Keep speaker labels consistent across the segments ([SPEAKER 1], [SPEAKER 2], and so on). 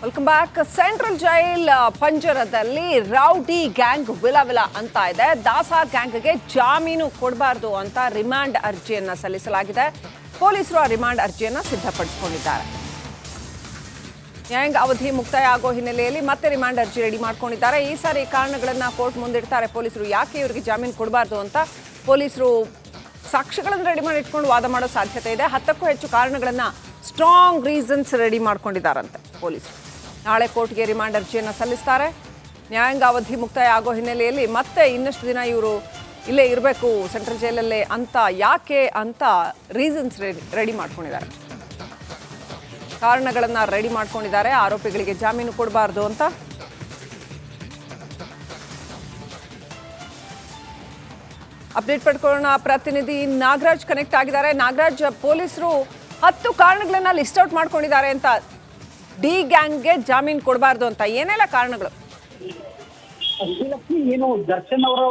[SPEAKER 1] Welcome back. Central jail ಪಂಜರದಲ್ಲಿ rowdy gang ವಿಲವಿಲ ಅಂತ ಇದೆ. ದಾಸ ಗ್ಯಾಂಗ್ಗೆ ಜಾಮೀನು ಕೊಡಬಾರದು ಅಂತ ರಿಮಾಂಡ್ ಅರ್ಜಿಯನ್ನ ಸಲ್ಲಿಸಲಾಗಿದೆ. ಪೊಲೀಸರು ಆ ರಿಮಾಂಡ್ ಅರ್ಜಿಯನ್ನ ಸಿದ್ಧಪಡಿಸಿಕೊಂಡಿದ್ದಾರೆ. ನ್ಯಾಯಾಂಗ ಅವಧಿ ಮುಕ್ತಾಯ ಆಗೋ ಹಿನ್ನೆಲೆಯಲ್ಲಿ ಮತ್ತೆ ರಿಮಾಂಡ್ ಅರ್ಜಿ ರೆಡಿ ಮಾಡ್ಕೊಂಡಿದ್ದಾರೆ. ಈ ಸಾರಿ ಕಾರಣಗಳನ್ನ ಕೋರ್ಟ್ ಮುಂದಿಡ್ತಾರೆ ಪೊಲೀಸರು. ಯಾಕೆ ಇವರಿಗೆ ಜಾಮೀನು ಕೊಡಬಾರ್ದು ಅಂತ ಪೊಲೀಸರು ಸಾಕ್ಷ್ಯಗಳನ್ನು ರೆಡಿ ಮಾಡಿ ಇಟ್ಕೊಂಡು ವಾದ ಮಾಡೋ ಸಾಧ್ಯತೆ ಇದೆ. 10ಕ್ಕೂ ಹೆಚ್ಚು ಕಾರಣಗಳನ್ನ ಸ್ಟ್ರಾಂಗ್ ರೀಸನ್ಸ್ ರೆಡಿ ಮಾಡ್ಕೊಂಡಿದ್ದಾರಂತೆ ಪೊಲೀಸರು. ನಾಳೆ ಕೋರ್ಟ್ಗೆ ರಿಮಾಂಡ್ ಅರ್ಜಿಯನ್ನು ಸಲ್ಲಿಸ್ತಾರೆ. ನ್ಯಾಯಾಂಗ ಅವಧಿ ಮುಕ್ತಾಯ ಆಗೋ ಹಿನ್ನೆಲೆಯಲ್ಲಿ ಮತ್ತೆ ಇನ್ನಷ್ಟು ದಿನ ಇವರು ಇಲ್ಲೇ ಇರಬೇಕು ಸೆಂಟ್ರಲ್ ಜೈಲಲ್ಲೇ ಅಂತ ಯಾಕೆ ಅಂತ ರೀಸನ್ಸ್ ರೆಡಿ ಮಾಡ್ಕೊಂಡಿದ್ದಾರೆ, ಕಾರಣಗಳನ್ನು ರೆಡಿ ಮಾಡ್ಕೊಂಡಿದ್ದಾರೆ. ಆರೋಪಿಗಳಿಗೆ ಜಾಮೀನು ಕೊಡಬಾರ್ದು ಅಂತ. ಅಪ್ಡೇಟ್ ಪಡ್ಕೊಳ್ಳೋಣ. ಪ್ರತಿನಿಧಿ ನಾಗರಾಜ್ ಕನೆಕ್ಟ್ ಆಗಿದ್ದಾರೆ. ನಾಗರಾಜ್, ಪೊಲೀಸರು 10 ಕಾರಣಗಳನ್ನ ಲಿಸ್ಟ್ ಔಟ್ ಮಾಡ್ಕೊಂಡಿದ್ದಾರೆ ಅಂತ ಡಿ ಗ್ಯಾಂಗ್ಗೆ ಜಾಮೀನು ಕೊಡಬಾರ್ದು ಅಂತ. ಏನೆಲ್ಲ ಕಾರಣಗಳು?
[SPEAKER 2] ಶ್ರೀಲಕ್ಷ್ಮಿ, ಏನು ದರ್ಶನ್ ಅವರು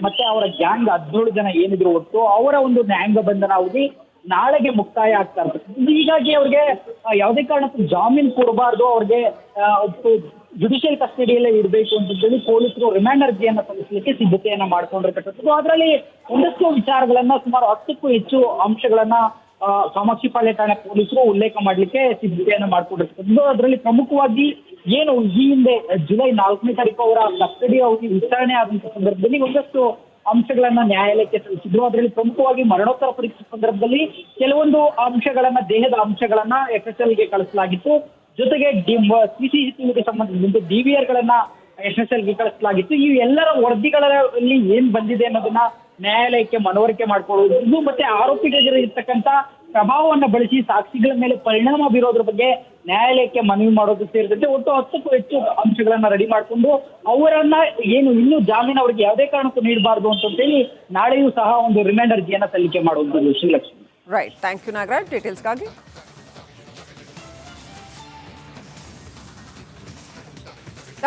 [SPEAKER 2] ಮತ್ತೆ ಅವರ ಗ್ಯಾಂಗ್ 17 ಜನ ಏನಿದ್ರು ಒಟ್ಟು ಅವರ ಒಂದು ನ್ಯಾಯಾಂಗ ಬಂಧನ ಅವಧಿ ನಾಳೆಗೆ ಮುಕ್ತಾಯ ಆಗ್ತಾ ಇರ್ತದೆ. ಹೀಗಾಗಿ ಅವ್ರಿಗೆ ಯಾವುದೇ ಕಾರಣಕ್ಕೂ ಜಾಮೀನು ಕೊಡಬಾರ್ದು, ಅವ್ರಿಗೆ ಜುಡಿಷಿಯಲ್ ಕಸ್ಟಡಿಯಲ್ಲೇ ಇಡಬೇಕು ಅಂತ ಹೇಳಿ ಪೊಲೀಸರು ರಿಮಾಂಡ್ ಅರ್ಜಿಯನ್ನ ಸಲ್ಲಿಸಲಿಕ್ಕೆ ಸಿದ್ಧತೆಯನ್ನ ಮಾಡ್ಕೊಂಡಿರ್ತಕ್ಕಂಥದ್ದು. ಅದರಲ್ಲಿ ಒಂದಷ್ಟು ವಿಚಾರಗಳನ್ನ, ಸುಮಾರು 10ಕ್ಕೂ ಹೆಚ್ಚು ಅಂಶಗಳನ್ನ ಕಾಮಾಕ್ಷಿ ಪಾಳ್ಯ ಠಾಣೆ ಪೊಲೀಸರು ಉಲ್ಲೇಖ ಮಾಡಲಿಕ್ಕೆ ಸಿದ್ಧತೆಯನ್ನ ಮಾಡ್ಕೊಂಡಿರ್ತಕ್ಕಂಥದ್ದು. ಅದರಲ್ಲಿ ಪ್ರಮುಖವಾಗಿ ಏನು ಈ ಹಿಂದೆ ಜುಲೈ 4ನೇ ತಾರೀಕು ಅವರ ಕಸ್ಟಡಿ ಅವಧಿ ವಿಚಾರಣೆ ಆದಂತಹ ಸಂದರ್ಭದಲ್ಲಿ ಒಂದಷ್ಟು ಅಂಶಗಳನ್ನ ನ್ಯಾಯಾಲಯಕ್ಕೆ ಸಲ್ಲಿಸಿದ್ರು. ಅದರಲ್ಲಿ ಪ್ರಮುಖವಾಗಿ ಮರಣೋತ್ತರ ಪರೀಕ್ಷೆ ಸಂದರ್ಭದಲ್ಲಿ ಕೆಲವೊಂದು ಅಂಶಗಳನ್ನ, ದೇಹದ ಅಂಶಗಳನ್ನ FSLಗೆ ಕಳಿಸಲಾಗಿತ್ತು. ಜೊತೆಗೆ CCTVಗೆ ಸಂಬಂಧಿಸಿದಂತೆ DVR ಗಳನ್ನ FSLಗೆ ಕಳಿಸಲಾಗಿತ್ತು. ಈ ಎಲ್ಲರ ವರದಿಗಳಲ್ಲಿ ಏನ್ ಬಂದಿದೆ ಅನ್ನೋದನ್ನ ನ್ಯಾಯಾಲಯಕ್ಕೆ ಮನವರಿಕೆ ಮಾಡಿಕೊಳ್ಳುವುದು ಮತ್ತೆ ಆರೋಪಿಗಳಿಗೆ ಇರ್ತಕ್ಕಂಥ ಪ್ರಭಾವವನ್ನು ಬಳಸಿ ಸಾಕ್ಷಿಗಳ ಮೇಲೆ ಪರಿಣಾಮ ಬೀರೋದ್ರ ಬಗ್ಗೆ ನ್ಯಾಯಾಲಯಕ್ಕೆ ಮನವಿ ಮಾಡೋದು ಸೇರಿದಂತೆ ಒಟ್ಟು 10ಕ್ಕೂ ಹೆಚ್ಚು ಅಂಶಗಳನ್ನ ರೆಡಿ ಮಾಡಿಕೊಂಡು ಅವರನ್ನ ಏನು ಇನ್ನೂ ಜಾಮೀನು ಅವರಿಗೆ ಯಾವುದೇ ಕಾರಣಕ್ಕೂ ನೀಡಬಾರ್ದು ಅಂತ ಹೇಳಿ ನಾಳೆಯೂ ಸಹ ಒಂದು ರಿಮೈಂಡ್ ಅರ್ಜಿಯನ್ನ ಸಲ್ಲಿಕೆ ಮಾಡುವುದು. Srilakshmi,
[SPEAKER 1] right, thank you Nagaraj ಡೀಟೇಲ್ಸ್ಗಾಗಿ.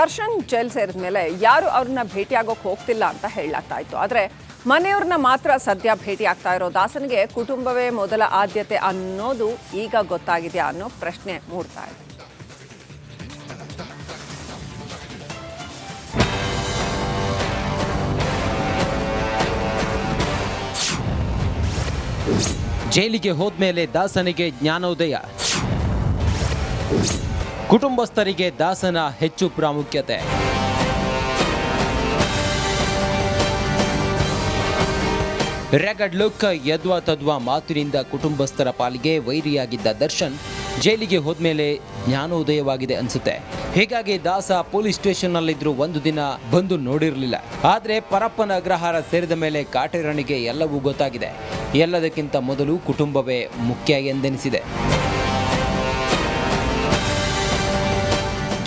[SPEAKER 1] ದರ್ಶನ್ ಜೈಲ್ ಸೇರಿದ ಮೇಲೆ ಯಾರು ಅವ್ರನ್ನ ಭೇಟಿಯಾಗೋಕೆ ಹೋಗ್ತಿಲ್ಲ ಅಂತ ಹೇಳಲಾಗ್ತಾ ಇತ್ತು. ಆದರೆ ಮನೆಯವ್ರನ್ನ ಮಾತ್ರ ಸದ್ಯ ಭೇಟಿ ಆಗ್ತಾ ಇರೋ ದಾಸನಿಗೆ ಕುಟುಂಬವೇ ಮೊದಲ ಆದ್ಯತೆ ಅನ್ನೋದು ಈಗ ಗೊತ್ತಾಗಿದೆಯಾ ಅನ್ನೋ ಪ್ರಶ್ನೆ ಮೂಡ್ತಾ ಇದೆ.
[SPEAKER 3] ಜೈಲಿಗೆ ಹೋದ್ಮೇಲೆ ದಾಸನಿಗೆ ಜ್ಞಾನೋದಯ, ಕುಟುಂಬಸ್ಥರಿಗೆ ದಾಸನ ಹೆಚ್ಚು ಪ್ರಾಮುಖ್ಯತೆ. ರೆಗಡ್ ಲುಕ್, ಯದ್ವಾ ತದ್ವಾ ಮಾತಿನಿಂದ ಕುಟುಂಬಸ್ಥರ ಪಾಲಿಗೆ ವೈರಿಯಾಗಿದ್ದ ದರ್ಶನ್ ಜೈಲಿಗೆ ಹೋದ್ಮೇಲೆ ಜ್ಞಾನೋದಯವಾಗಿದೆ ಅನ್ಸುತ್ತೆ. ಹೀಗಾಗಿ ದಾಸ ಪೊಲೀಸ್ ಸ್ಟೇಷನ್ನಲ್ಲಿದ್ರು ಒಂದು ದಿನ ಬಂದು ನೋಡಿರಲಿಲ್ಲ. ಆದರೆ ಪರಪ್ಪನ ಅಗ್ರಹಾರ ಸೇರಿದ ಮೇಲೆ ಕಾಟೇರನಿಗೆ ಎಲ್ಲವೂ ಗೊತ್ತಾಗಿದೆ. ಎಲ್ಲದಕ್ಕಿಂತ ಮೊದಲು ಕುಟುಂಬವೇ ಮುಖ್ಯ ಎಂದೆನಿಸಿದೆ.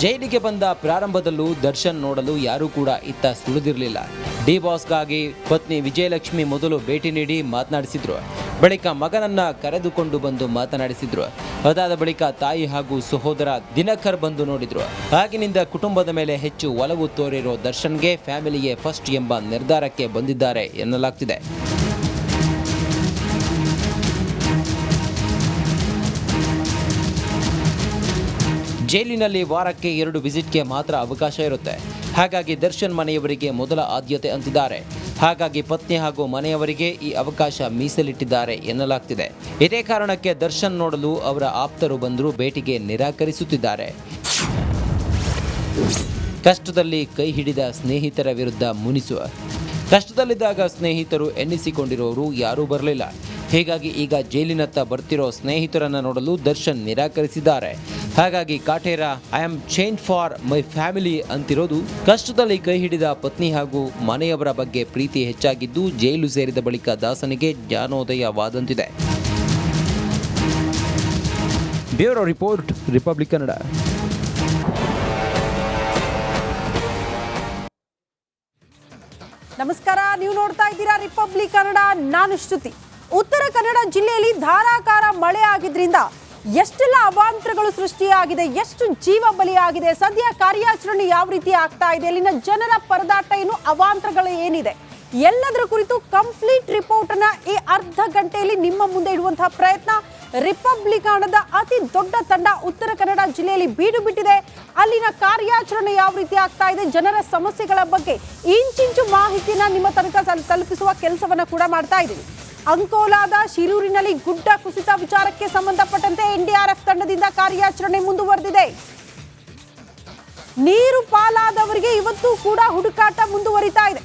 [SPEAKER 3] ಜೈಲಿಗೆ ಬಂದ ಪ್ರಾರಂಭದಲ್ಲೂ ದರ್ಶನ್ ನೋಡಲು ಯಾರೂ ಕೂಡ ಇತ್ತ ಸುಳಿದಿರಲಿಲ್ಲ. ಡಿ ಬಾಸ್ಗಾಗಿ ಪತ್ನಿ ವಿಜಯಲಕ್ಷ್ಮಿ ಮೊದಲು ಭೇಟಿ ನೀಡಿ ಮಾತನಾಡಿಸಿದ್ರು. ಬಳಿಕ ಮಗನನ್ನ ಕರೆದುಕೊಂಡು ಬಂದು ಮಾತನಾಡಿಸಿದ್ರು. ಅದಾದ ಬಳಿಕ ತಾಯಿ ಹಾಗೂ ಸಹೋದರ ದಿನಕರ್ ಬಂದು ನೋಡಿದ್ರು. ಆಗಿನಿಂದ ಕುಟುಂಬದ ಮೇಲೆ ಹೆಚ್ಚು ಒಲವು ತೋರಿರೋ ದರ್ಶನ್ಗೆ ಫ್ಯಾಮಿಲಿಯೇ ಫಸ್ಟ್ ಎಂಬ ನಿರ್ಧಾರಕ್ಕೆ ಬಂದಿದ್ದಾರೆ ಎನ್ನಲಾಗ್ತಿದೆ. ಜೈಲಿನಲ್ಲಿ ವಾರಕ್ಕೆ 2 ವಿಸಿಟ್ಗೆ ಮಾತ್ರ ಅವಕಾಶ ಇರುತ್ತೆ. ಹಾಗಾಗಿ ದರ್ಶನ್ ಮನೆಯವರಿಗೆ ಮೊದಲ ಆದ್ಯತೆ ಅಂತಿದ್ದಾರೆ. ಹಾಗಾಗಿ ಪತ್ನಿ ಹಾಗೂ ಮನೆಯವರಿಗೆ ಈ ಅವಕಾಶ ಮೀಸಲಿಟ್ಟಿದ್ದಾರೆ ಎನ್ನಲಾಗ್ತಿದೆ. ಇದೇ ಕಾರಣಕ್ಕೆ ದರ್ಶನ್ ನೋಡಲು ಅವರ ಆಪ್ತರು ಬಂದರೂ ಭೇಟಿಗೆ ನಿರಾಕರಿಸುತ್ತಿದ್ದಾರೆ. ಕಷ್ಟದಲ್ಲಿ ಕೈ ಹಿಡಿದ ಸ್ನೇಹಿತರ ವಿರುದ್ಧ ಮುನಿಸುವ, ಕಷ್ಟದಲ್ಲಿದ್ದಾಗ ಸ್ನೇಹಿತರು ಎನ್ನಿಸಿಕೊಂಡಿರೋರು ಯಾರೂ ಬರಲಿಲ್ಲ. ಹೀಗಾಗಿ ಈಗ ಜೈಲಿನತ್ತ ಬರ್ತಿರೋ ಸ್ನೇಹಿತರನ್ನ ನೋಡಲು ದರ್ಶನ್ ನಿರಾಕರಿಸಿದ್ದಾರೆ. ಹಾಗಾಗಿ Katera I am change for my family ಅಂತಿರೋದು ಕಷ್ಟದಲ್ಲಿ ಕೈ ಹಿಡಿದ ಪತ್ನಿ ಹಾಗೂ ಮನೆಯವರ ಬಗ್ಗೆ ಪ್ರೀತಿ ಹೆಚ್ಚಾಗಿದ್ದು ಜೈಲು ಸೇರಿದ ಬಳಿಕ ದಾಸನಿಗೆ ಜ್ಞಾನೋದಯವಾದಂತಿದೆ. Bureau report, Republic Kannada.
[SPEAKER 4] ನಮಸ್ಕಾರ, ನೀವು ನೋಡ್ತಾ ಇದ್ದೀರಾ ರಿಪಬ್ಲಿಕ್ ಕನ್ನಡ. ನಾನು ಶ್ರುತಿ. ಉತ್ತರ ಕನ್ನಡ ಜಿಲ್ಲೆಯಲ್ಲಿ ಧಾರಾಕಾರ ಮಳೆ ಆಗಿದ್ರಿಂದ ಎಷ್ಟೆಲ್ಲ ಅವಾಂತರಗಳು ಸೃಷ್ಟಿಯಾಗಿದೆ, ಎಷ್ಟು ಜೀವ ಬಲಿಯಾಗಿದೆ, ಸದ್ಯ ಕಾರ್ಯಾಚರಣೆ ಯಾವ ರೀತಿ ಆಗ್ತಾ ಇದೆ, ಅಲ್ಲಿನ ಜನರ ಪರದಾಟ ಏನು, ಅವಾಂತರಗಳು ಏನಿದೆ, ಎಲ್ಲದರ ಕುರಿತು ಕಂಪ್ಲೀಟ್ ರಿಪೋರ್ಟ್ ಅನ್ನ ಈ ಅರ್ಧ ಗಂಟೆಯಲ್ಲಿ ನಿಮ್ಮ ಮುಂದೆ ಇಡುವಂತಹ ಪ್ರಯತ್ನ. ರಿಪಬ್ಲಿಕನದ ಅತಿ ದೊಡ್ಡ ತಂಡ ಉತ್ತರ ಕನ್ನಡ ಜಿಲ್ಲೆಯಲ್ಲಿ ಬೀಡು ಬಿಟ್ಟಿದೆ. ಅಲ್ಲಿನ ಕಾರ್ಯಾಚರಣೆ ಯಾವ ರೀತಿ ಆಗ್ತಾ ಇದೆ, ಜನರ ಸಮಸ್ಯೆಗಳ ಬಗ್ಗೆ ಇಂಚಿಂಚು ಮಾಹಿತಿನ ನಿಮ್ಮ ತನಕ ತಲುಪಿಸುವ ಕೆಲಸವನ್ನ ಕೂಡ ಮಾಡ್ತಾ ಇದ್ದೀವಿ. ಅಂಕೋಲಾದ ಶಿರೂರಿನಲ್ಲಿ ಗುಡ್ಡ ಕುಸಿತ ವಿಚಾರಕ್ಕೆ ಸಂಬಂಧಪಟ್ಟಂತೆ ಎನ್ಡಿಆರ್ಎಫ್ ತಂಡದಿಂದ ಕಾರ್ಯಾಚರಣೆ ಮುಂದುವರೆದಿದೆ. ನೀರು ಪಾಲಾದವರಿಗೆ ಇವತ್ತು ಕೂಡ ಹುಡುಕಾಟ ಮುಂದುವರಿತಾ ಇದೆ.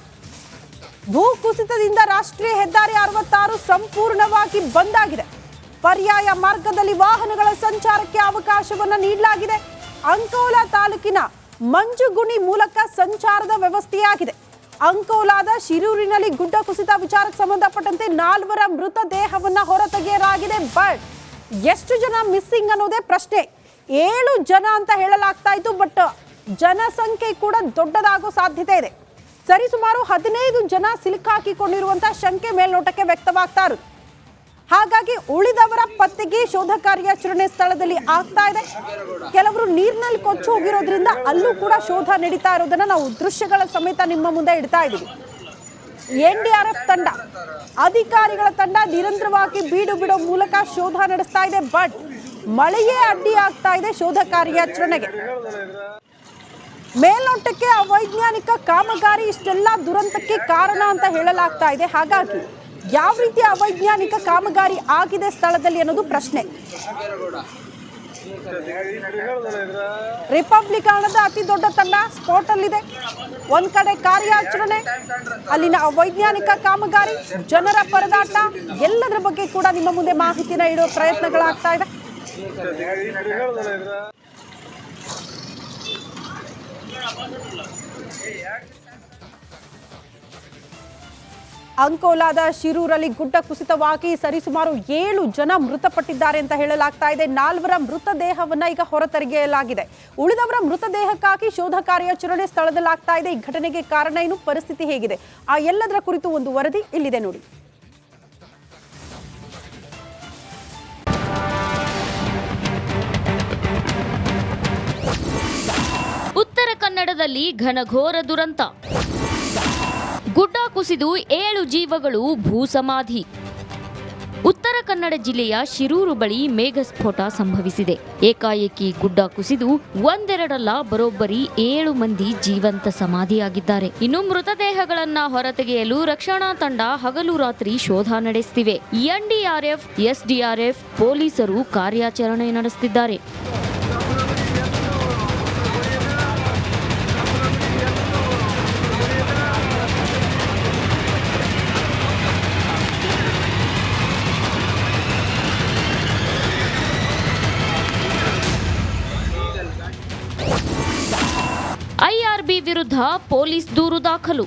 [SPEAKER 4] ಭೂ ಕುಸಿತದಿಂದ ರಾಷ್ಟ್ರೀಯ ಹೆದ್ದಾರಿ 66 ಸಂಪೂರ್ಣವಾಗಿ ಬಂದ್ ಆಗಿದೆ. ಪರ್ಯಾಯ ಮಾರ್ಗದಲ್ಲಿ ವಾಹನಗಳ ಸಂಚಾರಕ್ಕೆ ಅವಕಾಶವನ್ನು ನೀಡಲಾಗಿದೆ. ಅಂಕೋಲಾ ತಾಲೂಕಿನ ಮಂಜುಗುಣಿ ಮೂಲಕ ಸಂಚಾರದ ವ್ಯವಸ್ಥೆಯಾಗಿದೆ. ಅಂಕೋಲಾದ ಶಿರೂರಿನಲ್ಲಿ ಗುಡ್ಡ ಕುಸಿತ ವಿಚಾರಕ್ಕೆ ಸಂಬಂಧಪಟ್ಟಂತೆ 4 ಮೃತದೇಹವನ್ನ ಹೊರತೆಗೆಯಲಾಗಿದೆ. ಬಟ್ ಎಷ್ಟು ಜನ ಮಿಸ್ಸಿಂಗ್ ಅನ್ನೋದೇ ಪ್ರಶ್ನೆ. 7 ಜನ ಅಂತ ಹೇಳಲಾಗ್ತಾ ಇತ್ತು, ಬಟ್ ಜನಸಂಖ್ಯೆ ಕೂಡ ದೊಡ್ಡದಾಗೋ ಸಾಧ್ಯತೆ ಇದೆ. ಸರಿಸುಮಾರು 15 ಜನ ಸಿಲುಕಾಕಿಕೊಂಡಿರುವಂತಹ ಶಂಕೆ ಮೇಲ್ನೋಟಕ್ಕೆ ವ್ಯಕ್ತವಾಗ್ತಾ ಇರೋದು. ಹಾಗಾಗಿ ಉಳಿದವರ ಪತ್ತೆಗೆ ಶೋಧ ಕಾರ್ಯಾಚರಣೆ ಸ್ಥಳದಲ್ಲಿ ಆಗ್ತಾ ಇದೆ. ಕೆಲವರು ನೀರಿನಲ್ಲಿ ಕೊಚ್ಚಿ ಹೋಗಿರೋದ್ರಿಂದ ಅಲ್ಲೂ ಕೂಡ ಶೋಧ ನಡೀತಾ ಇರೋದನ್ನ ನಾವು ದೃಶ್ಯಗಳ ಸಮೇತ ನಿಮ್ಮ ಮುಂದೆ ಇಡ್ತಾ ಇದ್ದೀವಿ. ಎನ್ಡಿಆರ್ಎಫ್ ತಂಡ, ಅಧಿಕಾರಿಗಳ ತಂಡ ನಿರಂತರವಾಗಿ ಬೀಡು ಬಿಡೋ ಮೂಲಕ ಶೋಧ ನಡೆಸ್ತಾ ಇದೆ. ಬಟ್ ಮಳೆಯೇ ಅಡ್ಡಿ ಆಗ್ತಾ ಇದೆ ಶೋಧ ಕಾರ್ಯಾಚರಣೆಗೆ. ಮೇಲ್ನೋಟಕ್ಕೆ ಅವೈಜ್ಞಾನಿಕ ಕಾಮಗಾರಿ ಇಷ್ಟೆಲ್ಲ ದುರಂತಕ್ಕೆ ಕಾರಣ ಅಂತ ಹೇಳಲಾಗ್ತಾ ಇದೆ. ಹಾಗಾಗಿ ಯಾವ ರೀತಿ ಅವೈಜ್ಞಾನಿಕ ಕಾಮಗಾರಿ ಆಗಿದೆ ಸ್ಥಳದಲ್ಲಿ ಅನ್ನೋದು ಪ್ರಶ್ನೆ. ರಿಪಬ್ಲಿಕನದ ಅತಿ ದೊಡ್ಡ ತಂಡ ಸ್ಪಾಟ್ ಅಲ್ಲಿದೆ. ಒಂದ್ ಕಡೆ ಕಾರ್ಯಾಚರಣೆ, ಅಲ್ಲಿನ ಅವೈಜ್ಞಾನಿಕ ಕಾಮಗಾರಿ, ಜನರ ಪರದಾಟ, ಎಲ್ಲದರ ಬಗ್ಗೆ ಕೂಡ ನಿಮ್ಮ ಮುಂದೆ ಮಾಹಿತಿನ ಇಡೋ ಪ್ರಯತ್ನಗಳಾಗ್ತಾ ಇದೆ. ಅಂಕೋಲಾದ ಶಿರೂರಲ್ಲಿ ಗುಡ್ಡ ಕುಸಿತವಾಗಿ ಸರಿಸುಮಾರು 7 ಜನ ಮೃತಪಟ್ಟಿದ್ದಾರೆ ಅಂತ ಹೇಳಲಾಗ್ತಾ ಇದೆ. 4 ಮೃತದೇಹವನ್ನ ಈಗ ಹೊರತೆಗೆಯಲಾಗಿದೆ. ಉಳಿದವರ ಮೃತದೇಹಕ್ಕಾಗಿ ಶೋಧ ಕಾರ್ಯಾಚರಣೆ ಸ್ಥಳದಲ್ಲಾಗ್ತಾ ಇದೆ. ಈ ಘಟನೆಗೆ ಕಾರಣ ಏನು, ಪರಿಸ್ಥಿತಿ ಹೇಗಿದೆ, ಆ ಎಲ್ಲದರ ಕುರಿತು ಒಂದು ವರದಿ ಇಲ್ಲಿದೆ ನೋಡಿ.
[SPEAKER 5] ಉತ್ತರ ಕನ್ನಡದಲ್ಲಿ ಘನಘೋರ ದುರಂತ. ಗುಡ್ಡ ಕುಸಿದು 7 ಜೀವಗಳು ಭೂಸಮಾಧಿ. ಉತ್ತರ ಕನ್ನಡ ಜಿಲ್ಲೆಯ ಶಿರೂರು ಬಳಿ ಮೇಘಸ್ಫೋಟ ಸಂಭವಿಸಿದೆ. ಏಕಾಏಕಿ ಗುಡ್ಡ ಕುಸಿದು ಒಂದೆರಡಲ್ಲ ಬರೋಬ್ಬರಿ 7 ಮಂದಿ ಜೀವಂತ ಸಮಾಧಿಯಾಗಿದ್ದಾರೆ. ಇನ್ನು ಮೃತದೇಹಗಳನ್ನ ಹೊರತೆಗೆಯಲು ರಕ್ಷಣಾ ತಂಡ ಹಗಲು ರಾತ್ರಿ ಶೋಧ ನಡೆಸುತ್ತಿವೆ. ಎನ್ಡಿಆರ್ಎಫ್, ಎಸ್ಡಿಆರ್ಎಫ್ ಪೊಲೀಸರು ಕಾರ್ಯಾಚರಣೆ ನಡೆಸುತ್ತಿದ್ದಾರೆ. ಐಆರ್ಬಿ ವಿರುದ್ಧ ಪೊಲೀಸ್ ದೂರು ದಾಖಲು.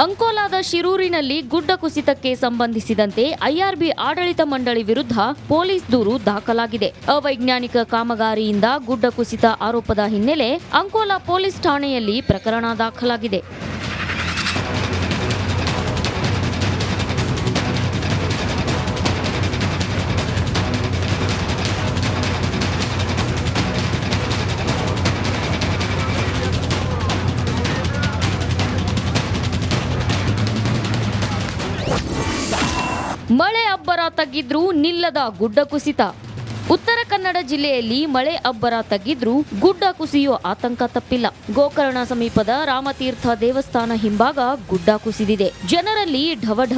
[SPEAKER 5] ಅಂಕೋಲಾದ ಶಿರೂರಿನಲ್ಲಿ ಗುಡ್ಡ ಕುಸಿತಕ್ಕೆ ಸಂಬಂಧಿಸಿದಂತೆ ಐಆರ್ಬಿ ಆಡಳಿತ ಮಂಡಳಿ ವಿರುದ್ಧ ಪೊಲೀಸ್ ದೂರು ದಾಖಲಾಗಿದೆ. ಅವೈಜ್ಞಾನಿಕ ಕಾಮಗಾರಿಯಿಂದ ಗುಡ್ಡ ಕುಸಿತ ಆರೋಪದ ಹಿನ್ನೆಲೆ ಅಂಕೋಲಾ ಪೊಲೀಸ್ ಠಾಣೆಯಲ್ಲಿ ಪ್ರಕರಣ ದಾಖಲಾಗಿದೆ. ಮಳೆ ಅಬ್ಬರ ತಗ್ಗಿದ್ರೂ ನಿಲ್ಲದ ಗುಡ್ಡ ಕುಸಿತ. ಉತ್ತರ ಕನ್ನಡ ಜಿಲ್ಲೆಯಲ್ಲಿ ಮಳೆ ಅಬ್ಬರ ತಗ್ಗಿದ್ರೂ ಗುಡ್ಡ ಕುಸಿಯೋ ಆತಂಕ ತಪ್ಪಿಲ್ಲ. ಗೋಕರ್ಣ ಸಮೀಪದ ರಾಮತೀರ್ಥ ದೇವಸ್ಥಾನ ಹಿಂಭಾಗ ಗುಡ್ಡ ಕುಸಿದಿದೆ. ಜನರಲ್ಲಿ ಢವಢವ